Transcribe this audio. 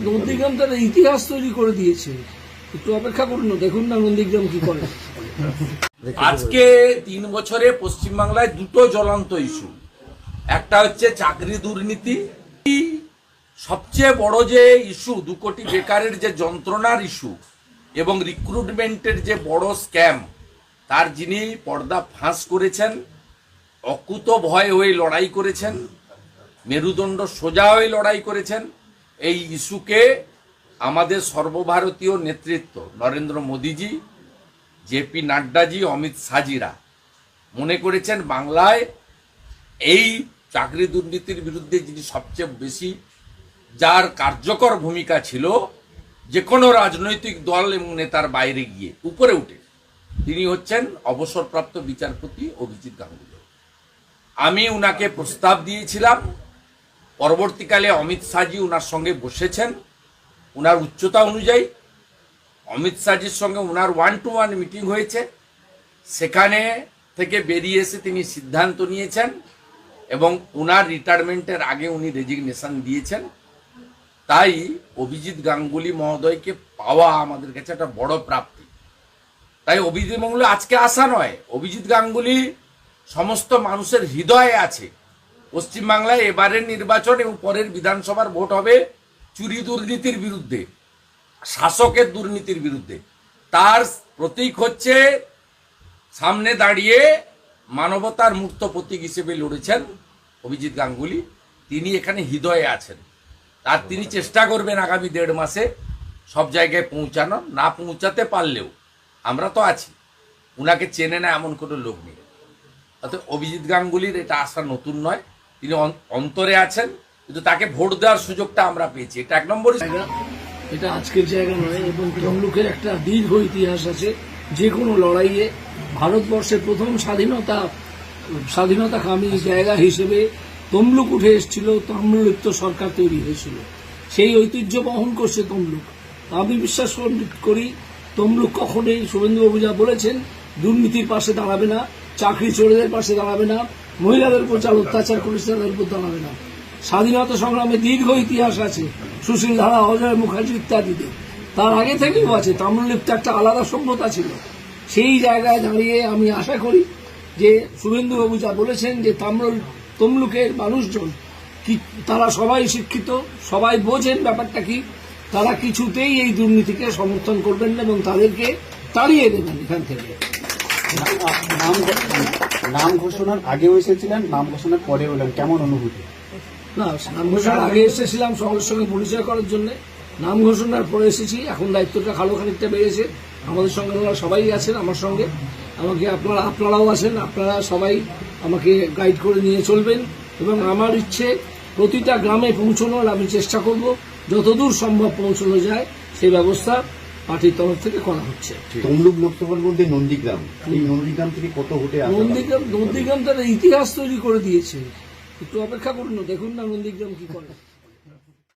নন্দীগ্রাম তারা ইতিহাস তৈরি করে দিয়েছে। একটু অপেক্ষা করুন, দেখুন না নন্দীগ্রাম কি করে। আজকে 3 বছরে পশ্চিমবাংলায় দুটো জ্বলন্ত ইস্যু, একটা হচ্ছে চাকরি দুর্নীতি, সবচেয়ে বড় যে ইস্যু 2 কোটি বেকারের যে যন্ত্রণার ইস্যু এবং রিক্রুটমেন্টের যে বড় স্ক্যাম, তার যিনি পর্দা ফাঁস করেছেন, অকুত ভয় হয়ে লড়াই করেছেন, মেরুদণ্ড সোজা হয়ে লড়াই করেছেন, এই ইস্যুকে আমাদের সর্বভারতীয় নেতৃত্ব নরেন্দ্র মোদীজি, জেপি নাড্ডাজি, অমিত শাহজিরা মনে করেছেন বাংলায় এই চাকরি দুর্নীতির বিরুদ্ধে যিনি সবচেয়ে বেশি, যার কার্যকর ভূমিকা ছিল যে কোনো রাজনৈতিক দল এবং নেতার বাইরে গিয়ে উপরে উঠে, তিনি হচ্ছেন অবসরপ্রাপ্ত বিচারপতি অভিজিৎ গাঙ্গুলি। আমি উনাকে প্রস্তাব দিয়েছিলাম, পরবর্তীকালে অমিত শাহজি উনার সঙ্গে বসেছেন, উনার উচ্চতা অনুযায়ী অমিত শাহজির সঙ্গে উনার 1-to-1 মিটিং হয়েছে, সেখানে থেকে বেরিয়ে এসে তিনি সিদ্ধান্ত নিয়েছেন এবং উনার রিটায়ারমেন্টের আগে উনি রেজিগনেশন দিয়েছেন। তাই অভিজিৎ গাঙ্গুলি মহোদয়কে পাওয়া আমাদের কাছে একটা বড় প্রাপ্তি। তাই অভিজিৎ গাঙ্গুলি আজকে আসা নয়, অভিজিৎ গাঙ্গুলি সমস্ত মানুষের হৃদয়ে আছে। পশ্চিমবাংলায় এবারের নির্বাচন এবং পরের বিধানসভার ভোট হবে চুরি দুর্নীতির বিরুদ্ধে, শাসকের দুর্নীতির বিরুদ্ধে। তার প্রতীক হচ্ছে সামনে দাঁড়িয়ে মানবতার মূর্ত প্রতীক হিসেবে লড়েছেন অভিজিৎ গাঙ্গুলি। তিনি এখানে হৃদয়ে আছেন, আর তিনি চেষ্টা করবেন আগামী 1.5 মাসে সব জায়গায় পৌঁছানো। না পৌঁছাতে পারলেও আমরা তো আছি, উনাকে চেনে না এমন কোনো লোক নেই। অর্থাৎ অভিজিৎ গাঙ্গুলির এটা আসা নতুন নয়, তিনি অন্তরে আছেন, কিন্তু তাকে ভোট দেওয়ার সুযোগটা আমরা পেয়েছি। এটা 1 নম্বর জায়গা, এটা আজকের জায়গা নয়। এবং তমলুকের একটা দীর্ঘ ইতিহাস আছে। যে কোনো লড়াইয়ে ভারতবর্ষের প্রথম স্বাধীনতাকামী জায়গা হিসেবে তমলুক উঠে এসেছিল, তাম্রলিপ্ত সরকার তৈরি হয়েছিল, সেই ঐতিহ্য বহন করছে তমলুক। আমি বিশ্বাস করি তমলুক কখনোই, শুভেন্দুবাবু যা বলেছেন, দুর্নীতির পাশে দাঁড়াবে না, চাকরি চোরেদের পাশে দাঁড়াবে না, মহিলাদের উপর যা অত্যাচার করেছে তাদের উপর দাঁড়াবে না। স্বাধীনতা সংগ্রামে দীর্ঘ ইতিহাস আছে, সুশীল ধারা, অজয় মুখার্জি ইত্যাদিতে। তার আগে থেকেও আছে। তাম্রলিপ্ত একটা আলাদা সভ্যতা ছিল। সেই জায়গায় দাঁড়িয়ে আমি আশা করি যে শুভেন্দুবাবু যা বলেছেন যে তমলুকের মানুষজন কি, তারা সবাই শিক্ষিত, সবাই বোঝেন ব্যাপারটা কি, তারা কিছুতেই এই দুর্নীতিকে সমর্থন করবেন না এবং তাদেরকে তাড়িয়ে দেবেন এখান থেকে। নাম ঘোষণার আগেও এসেছিলেন, নাম ঘোষণার পরে হলেন, কেমন অনুভূতি? না, নাম ঘোষণার আগে এসেছিলাম সঙ্গে সঙ্গে পরিচয় করার জন্য, নাম ঘোষণার পরে এসেছি। এখন দায়িত্বটা খানিকটা বেড়েছে। আমাদের সঙ্গে ওনারা সবাই আছেন, আমার সঙ্গে আমাকে আপনারাও আছেন, আপনারা সবাই আমাকে গাইড করে নিয়ে চলবেন এবং আমার ইচ্ছে প্রতিটা গ্রামে পৌঁছানোর আমি চেষ্টা করব, যতদূর সম্ভব পৌঁছানো যায় সেই ব্যবস্থা পার্টির তরফ থেকে করা হচ্ছে। তমলুক লোকসভার মধ্যে নন্দীগ্রাম, এই নন্দীগ্রাম থেকে কত ভোটে? নন্দীগ্রাম তারা ইতিহাস তৈরি করে দিয়েছে। একটু অপেক্ষা করুন, দেখুন না নন্দীগ্রাম কি করে।